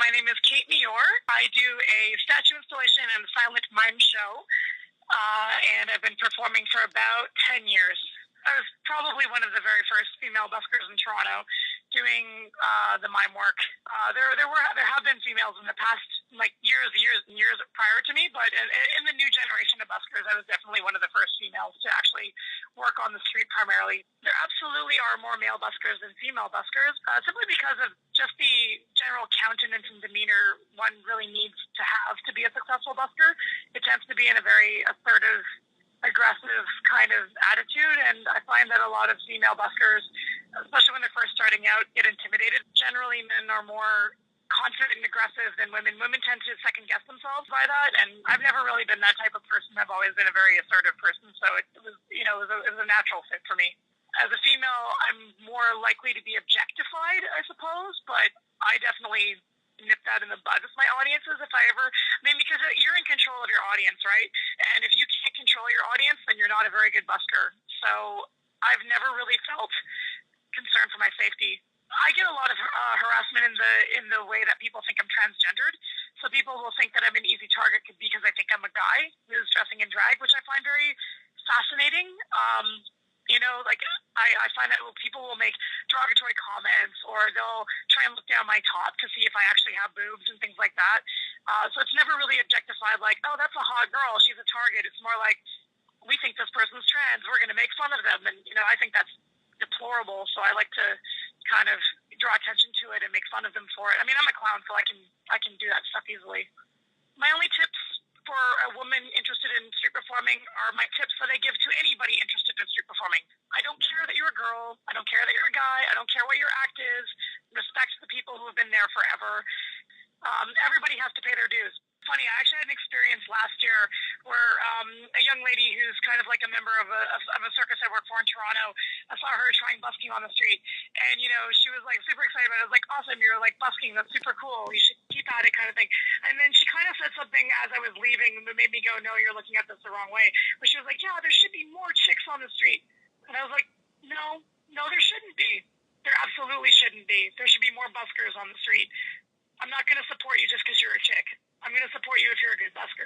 My name is Kate Mior. I do a statue installation and silent mime show, and I've been performing for about 10 years. I was probably one of the very first female buskers in Toronto doing the mime work. There have been females in the past, like years prior to me, but in the new generation of buskers, I was definitely one of the first females to actually work on the street primarily. There absolutely are more male buskers than female buskers, simply because of just the general countenance and demeanor one really needs to have to be a successful busker. It tends to be in a very assertive, aggressive kind of attitude, and I find that a lot of female buskers, especially when they're first starting out, get intimidated. Generally, men are more confident and aggressive than women. Women tend to second guess themselves by that, and I've never really been that type of person. I've always been a very assertive person, so it was a natural fit for me. As a female, I'm more likely to be objectified, I suppose, but I definitely nip that in the bud with my audiences because you're in control of your audience, right? And if you can't control your audience, then you're not a very good busker. So I've never really felt concerned for my safety. I get a lot of harassment in the way that people think I'm transgendered. So people will think that I'm an easy target because I think I'm a guy who's dressing in drag, which I find very fascinating. I find that people will make derogatory comments, or they'll try and look down my top to see if I actually have boobs and things like that. So it's never really objectified like, oh, that's a hot girl, she's a target. It's more like, we think this person's trans, we're going to make fun of them. And, I think that's deplorable. So I like to kind of draw attention to it and make fun of them for it. I mean, I'm a clown, so I can do that stuff easily. My only tips for a woman interested in street performing are my tips that I give to anybody interested in street performing. I don't care that you're a girl. I don't care that you're a guy. I don't care what your act is. Respect the people who have been there forever. Everybody has to pay their dues. Funny, I actually had an experience last year where a young lady who's kind of like a member of a circus I work for in Toronto, I saw her trying busking on the street, and she was like super excited about it. I was like, awesome, you're like busking, that's super cool, you should keep at it, kind of thing. And then she kind of said something as I was leaving that made me go, no, you're looking at this the wrong way. But she was like, yeah, there should be more chicks on the street. And I was like, no, there shouldn't be. There absolutely shouldn't be. There should be more buskers on the street. I'm not going to support you just because you're a chick. I'm going to support you if you're a good busker.